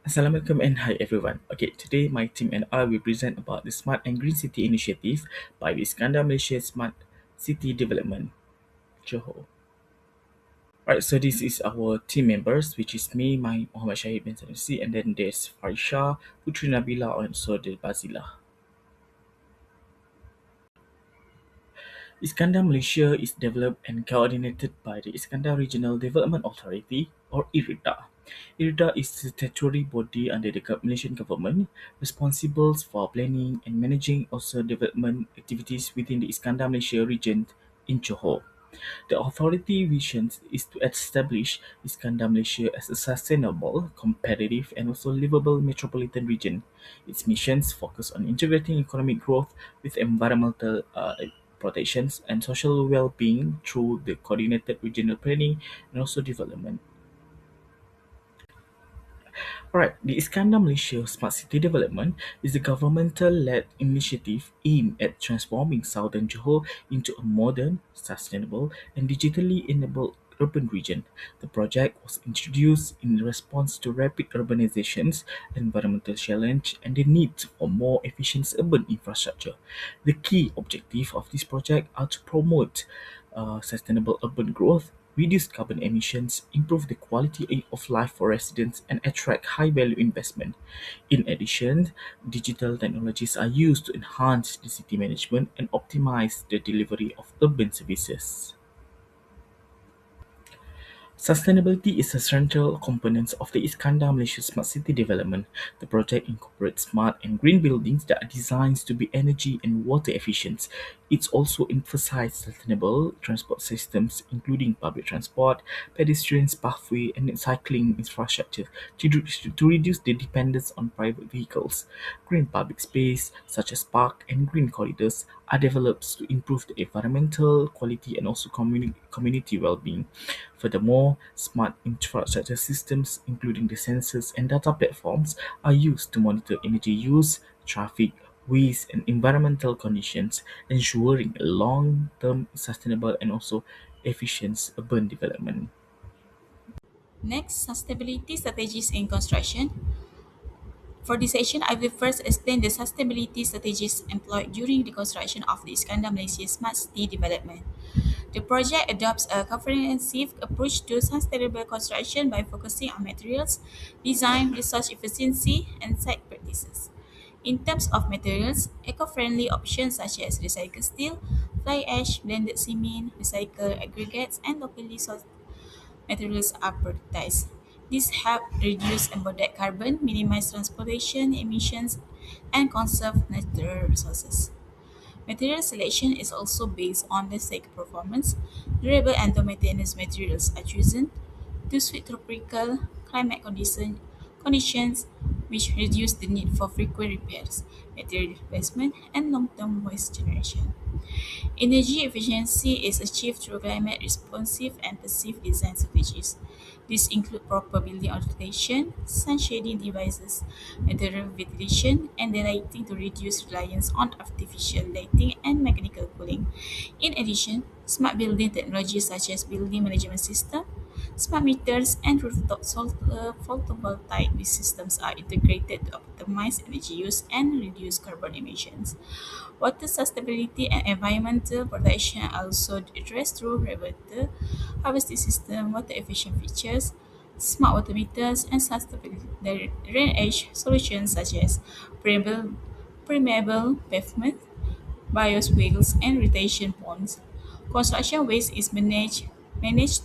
Assalamualaikum and hi everyone. Okay, today my team and I will present about the Smart and Green City Initiative by the Iskandar Malaysia Smart City Development, Johor. Alright, so this is our team members, which is me, my Muhammad Syahid bin Sanusi, and then there's Farisha, Putri Nabila, and also the Bazila. Iskandar Malaysia is developed and coordinated by the Iskandar Regional Development Authority or IRDA. IRDA is a statutory body under the Malaysian government responsible for planning and managing also development activities within the Iskandar Malaysia region in Johor. The authority vision is to establish Iskandar Malaysia as a sustainable, competitive, and also livable metropolitan region. Its missions focus on integrating economic growth with environmental protections and social well-being through the coordinated regional planning and also development. Alright, the Iskandar Malaysia Smart City Development is a governmental-led initiative aimed at transforming southern Johor into a modern, sustainable, and digitally enabled urban region. The project was introduced in response to rapid urbanizations, environmental challenge, and the need for more efficient urban infrastructure. The key objective of this project are to promote sustainable urban growth, reduce carbon emissions, improve the quality of life for residents, and attract high-value investment. In addition, digital technologies are used to enhance the city management and optimize the delivery of urban services. Sustainability is a central component of the Iskandar Malaysia Smart City development. The project incorporates smart and green buildings that are designed to be energy and water efficient. It also emphasizes sustainable transport systems, including public transport, pedestrian pathway, and cycling infrastructure to reduce the dependence on private vehicles. Green public space, such as park and green corridors, are developed to improve the environmental quality and also community well-being. Furthermore, smart infrastructure systems, including the sensors and data platforms, are used to monitor energy use, traffic, waste, and environmental conditions, ensuring a long-term sustainable and also efficient urban development. Next, sustainability strategies in construction. For this session, I will first explain the sustainability strategies employed during the construction of the Iskandar Malaysia Smart City development. The project adopts a comprehensive approach to sustainable construction by focusing on materials, design, resource efficiency, and site practices. In terms of materials, eco-friendly options such as recycled steel, fly ash, blended cement, recycled aggregates, and locally sourced materials are prioritized. This help reduce embodied carbon, minimize transportation emissions, and conserve natural resources. Material selection is also based on the sake performance. Durable and low-maintenance materials are chosen to suit tropical conditions, which reduce the need for frequent repairs, material replacement, and long-term waste generation. Energy efficiency is achieved through climate responsive and passive design strategies. These include proper building orientation, sun shading devices, material ventilation, and the lighting to reduce reliance on artificial lighting and mechanical cooling. In addition, smart building technologies such as building management system, smart meters, and rooftop photovoltaic systems are integrated to optimize energy use and reduce carbon emissions. Water sustainability and environmental protection are also addressed through water harvesting system, water efficient features, smart water meters, and sustainable drainage solutions such as permeable, permeable pavement, bioswales, and retention ponds. Construction waste is managed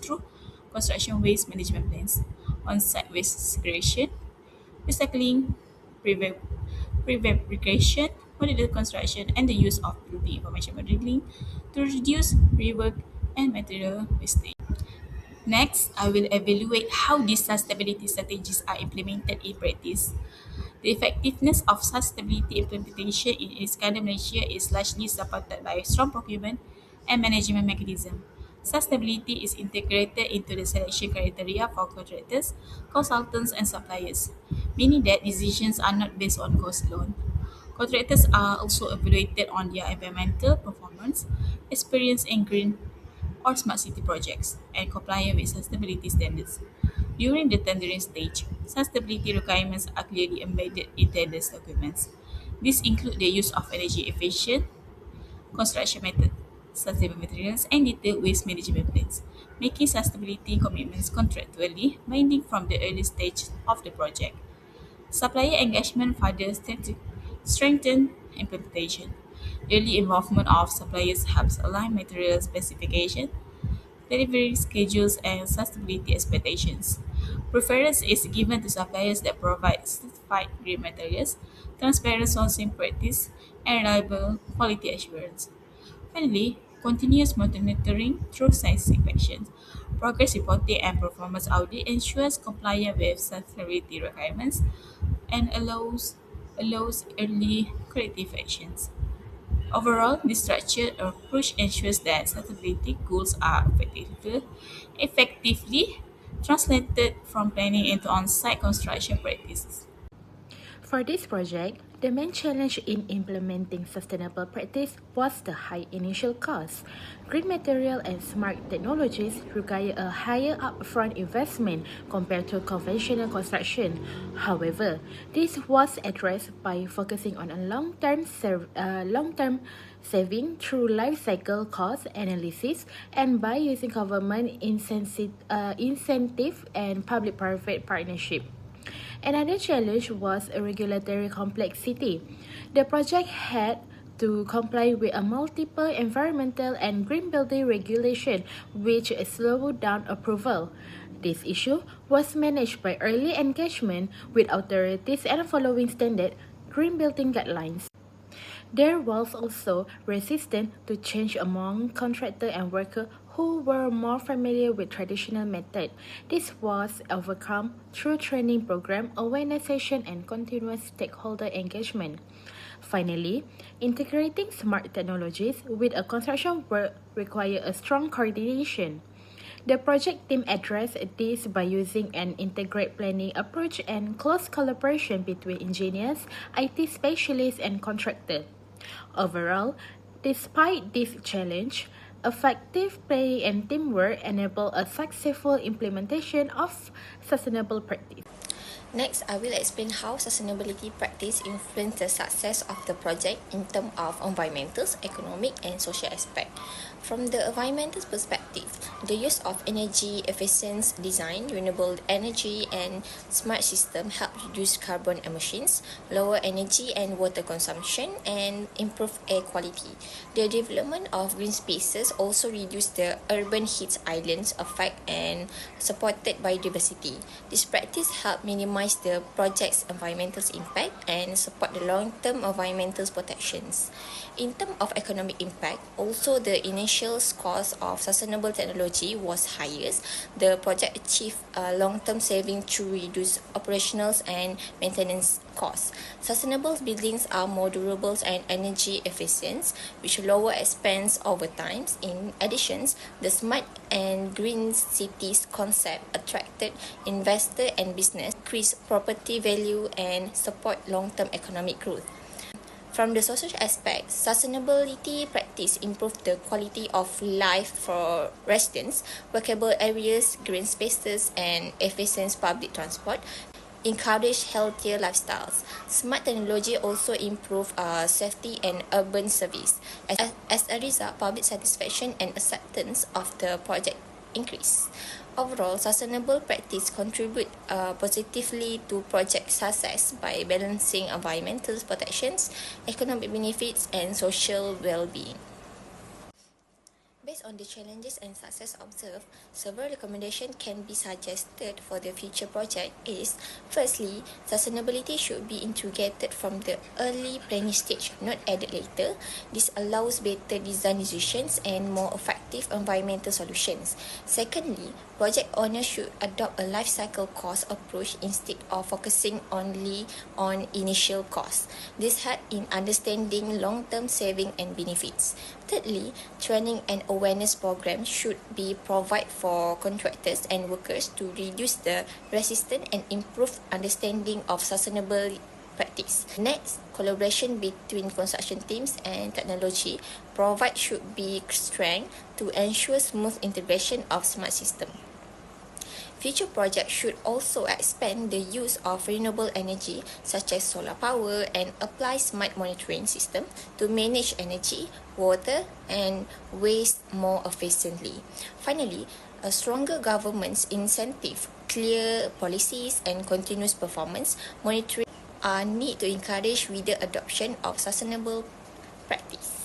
through construction waste management plans, on-site waste segregation, recycling, prevent prefabrication, modular construction, and the use of building information modeling to reduce rework and material wastage. Next, I will evaluate how these sustainability strategies are implemented in practice. The effectiveness of sustainability implementation in Iskandar Malaysia is largely supported by a strong procurement and management mechanism. Sustainability is integrated into the selection criteria for contractors, consultants, and suppliers, meaning that decisions are not based on cost alone. Contractors are also evaluated on their environmental performance, experience in green or smart city projects, and compliance with sustainability standards. During the tendering stage, sustainability requirements are clearly embedded in tenders documents. These include the use of energy efficient construction method, sustainable materials, and detailed waste management plans, making sustainability commitments contractually binding from the early stage of the project. Supplier engagement further strengthen implementation. Early involvement of suppliers helps align material specification, delivery schedules, and sustainability expectations. Preference is given to suppliers that provide certified green materials, transparent sourcing practice, and reliable quality assurance. Finally, continuous monitoring through site inspections, progress reporting, and performance audit ensures compliance with sustainability requirements and allows early corrective actions. Overall, this structured approach ensures that sustainability goals are effectively translated from planning into on-site construction practices. For this project, the main challenge in implementing sustainable practice was the high initial cost. Green material and smart technologies require a higher upfront investment compared to conventional construction. However, this was addressed by focusing on a long-term saving through life cycle cost analysis and by using government incentive and public-private partnership. Another challenge was a regulatory complexity. The project had to comply with a multiple environmental and green building regulation which slowed down approval. This issue was managed by early engagement with authorities and following standard green building guidelines. There was also resistance to change among contractor and worker who were more familiar with traditional method. This was overcome through training program, awareness session, and continuous stakeholder engagement. Finally, integrating smart technologies with a construction work require a strong coordination. The project team addressed this by using an integrated planning approach and close collaboration between engineers, IT specialists, and contractors. Overall, despite this challenge, effective planning and teamwork enable a successful implementation of sustainable practice. Next, I will explain how sustainability practice influence the success of the project in terms of environmental, economic, and social aspect. From the environmental perspective, the use of energy efficient design, renewable energy, and smart system help reduce carbon emissions, lower energy and water consumption, and improve air quality. The development of green spaces also reduce the urban heat islands effect and supported biodiversity. This practice help minimize the project's environmental impact and support the long-term environmental protections. In terms of economic impact, also the initial cost of sustainable technology was highest. The project achieved a long-term saving through reduced operationals and maintenance costs. Sustainable buildings are more durable and energy efficient, which lower expense over time. In addition, the smart and green cities concept attracted investor and business, increase property value, and support long-term economic growth. From the social aspect, sustainability practice improve the quality of life for residents, workable areas, green spaces, and efficient public transport, encourage healthier lifestyles. Smart technology also improve safety and urban service. As a result, public satisfaction and acceptance of the project increase. Overall, sustainable practice contribute positively to project success by balancing environmental protections, economic benefits, and social well-being. Based on the challenges and success observed, several recommendations can be suggested for the future project is, firstly, sustainability should be integrated from the early planning stage, not added later. This allows better design decisions and more effective environmental solutions. Secondly, project owners should adopt a life cycle cost approach instead of focusing only on initial costs. This helps in understanding long-term saving and benefits. Thirdly, training and awareness programs should be provided for contractors and workers to reduce the resistance and improve understanding of sustainable practice. Next, collaboration between construction teams and technology provide should be strengthened to ensure smooth integration of smart system. Future projects should also expand the use of renewable energy such as solar power and apply smart monitoring system to manage energy, water and waste more efficiently. Finally, a stronger government's incentive, clear policies and continuous performance monitoring are need to encourage with the adoption of sustainable practice.